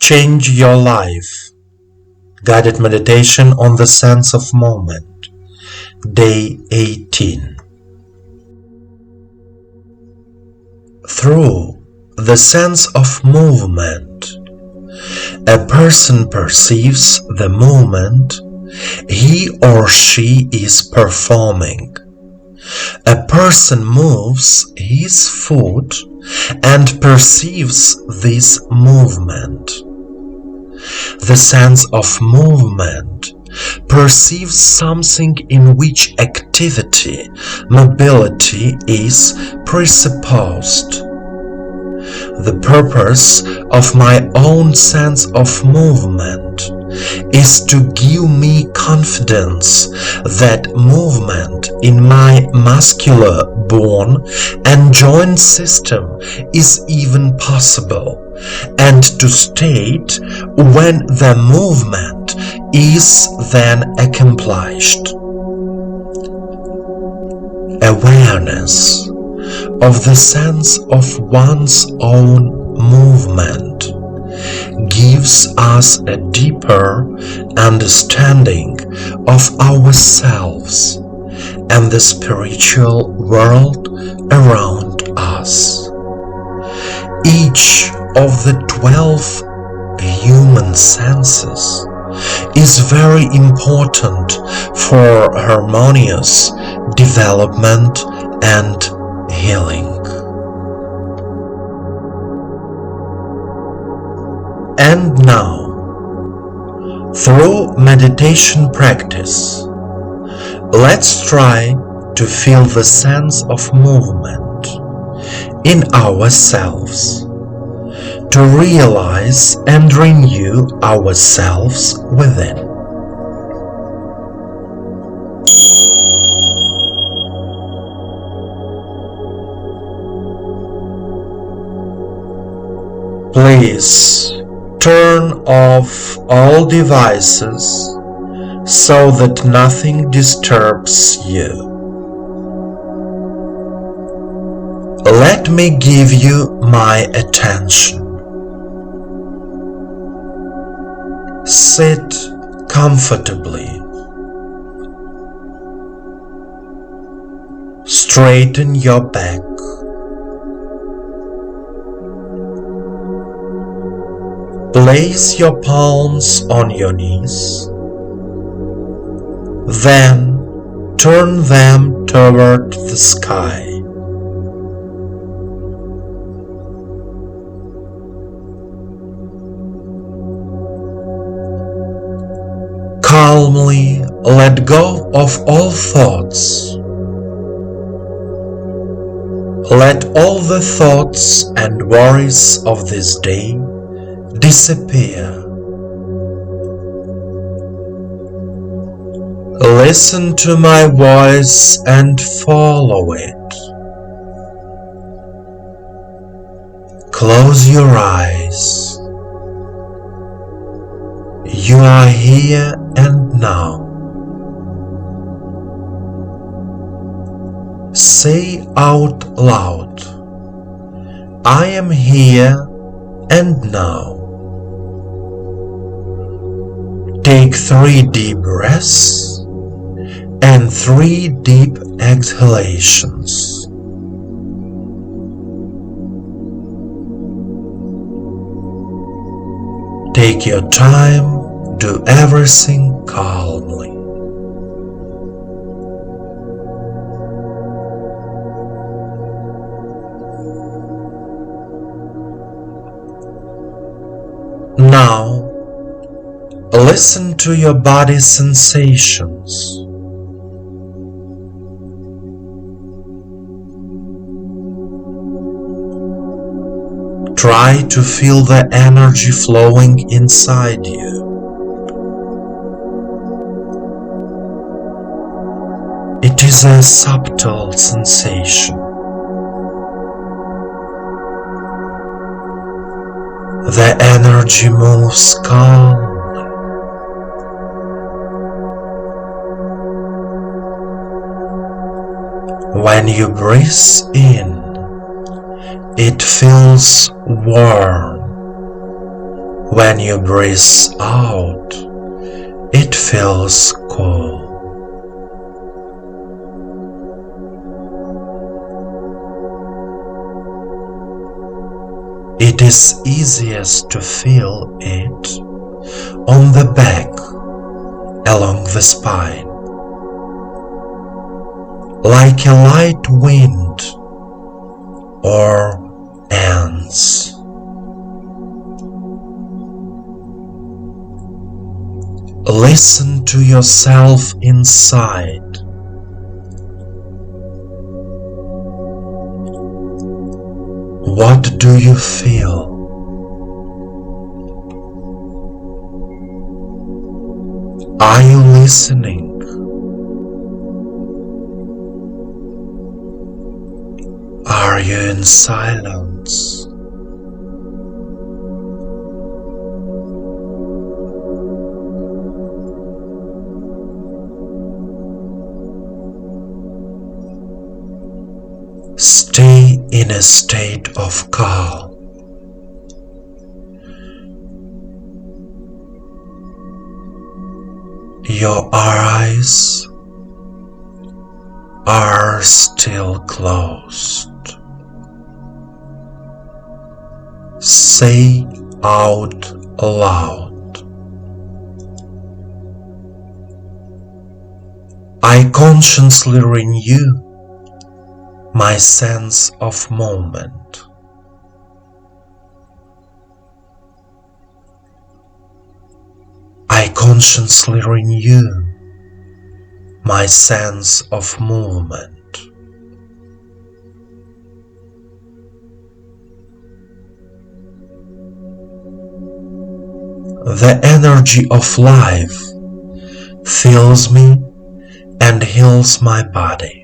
Change your life. Guided meditation on the sense of movement. Day 18. Through the sense of movement, a person perceives the movement he or she is performing. A person moves his foot and perceives this movement. The sense of movement perceives something in which activity, mobility is presupposed. The purpose of my own sense of movement is to give me confidence that movement in my muscular bone and joint system is even possible, and to state when the movement is then accomplished. Awareness of the sense of one's own movement gives us a deeper understanding of ourselves and the spiritual world around us. Each of the 12 human senses is very important for harmonious development and healing. And now, through meditation practice, let's try to feel the sense of movement in ourselves, to realize and renew ourselves within. Please turn off all devices so that nothing disturbs you. Let me give you my attention. Sit comfortably. Straighten your back. Place your palms on your knees. Then turn them toward the sky. Calmly let go of all thoughts. Let all the thoughts and worries of this day disappear. Listen to my voice and follow it. Close your eyes. You are here and now. Say out loud, I am here and now. Take 3 deep breaths and 3 deep exhalations. Take your time, do everything calmly. Now, listen to your body's sensations. Try to feel the energy flowing inside you. It is a subtle sensation. The energy moves calmly. When you breathe in, it feels warm, When you breathe out, it feels cool. It is easiest to feel it on the back, along the spine, like a light wind or ants. Listen to yourself inside. What do you feel? Are you listening? Are you in silence? Stay in a state of calm. Your eyes are still closed. Say out loud, I consciously renew my sense of moment. I consciously renew my sense of movement. The energy of life fills me and heals my body.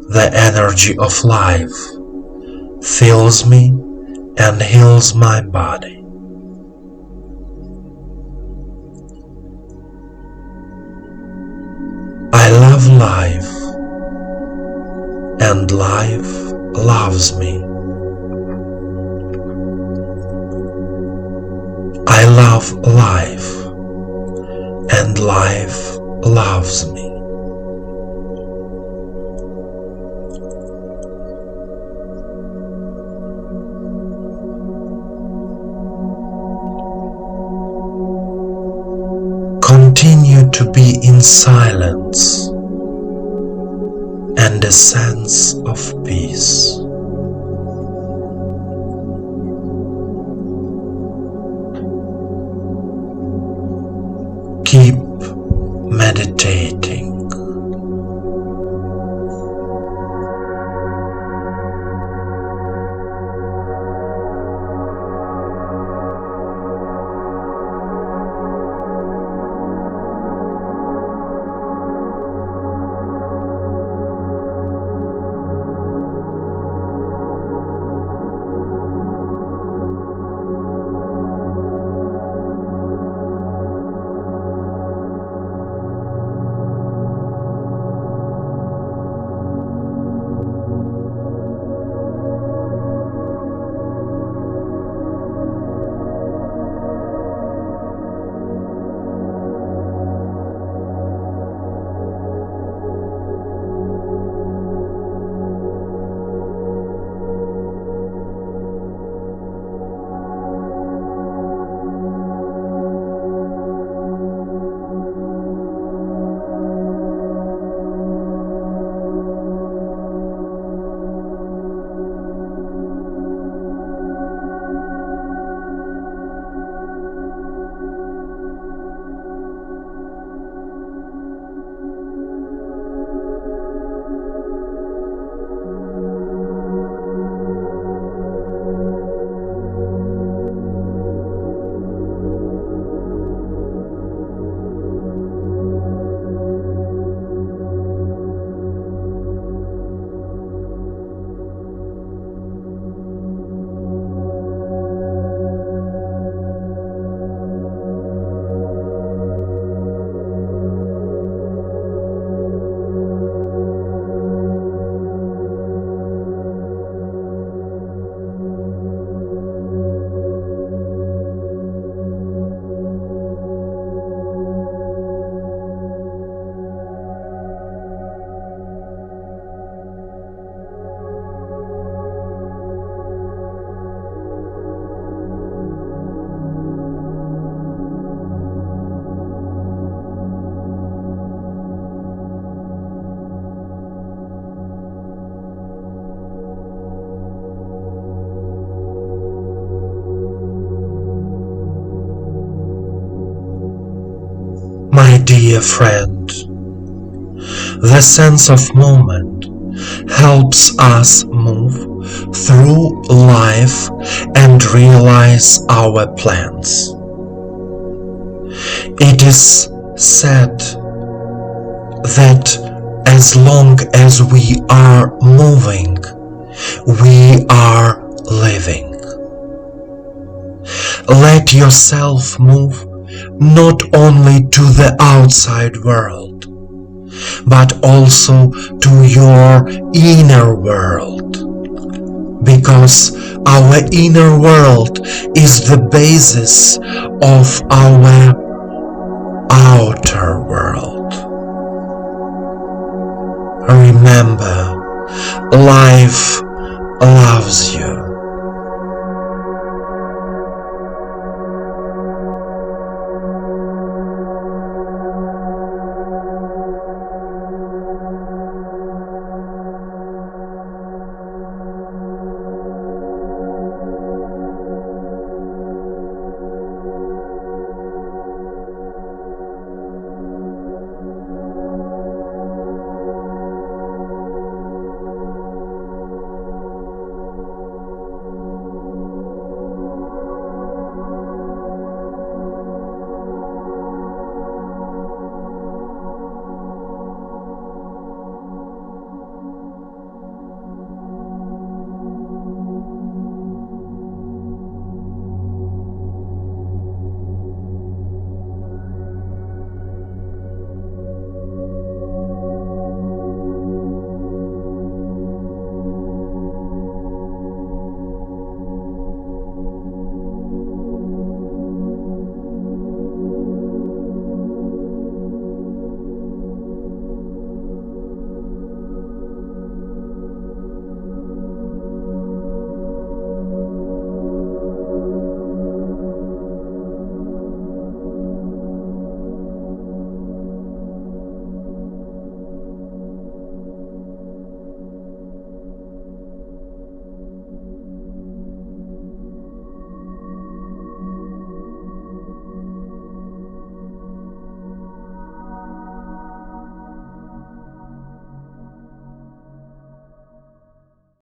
The energy of life fills me and heals my body. I love life, and life loves me. I love life, and life loves me. Continue to be in silence and a sense of peace. Keep meditating. dear friend. The sense of moment helps us move through life and realize our plans. It is said that as long as we are moving, we are living. Let yourself move not only to the outside world, but also to your inner world, because our inner world is the basis of our outer world. Remember, life loves you.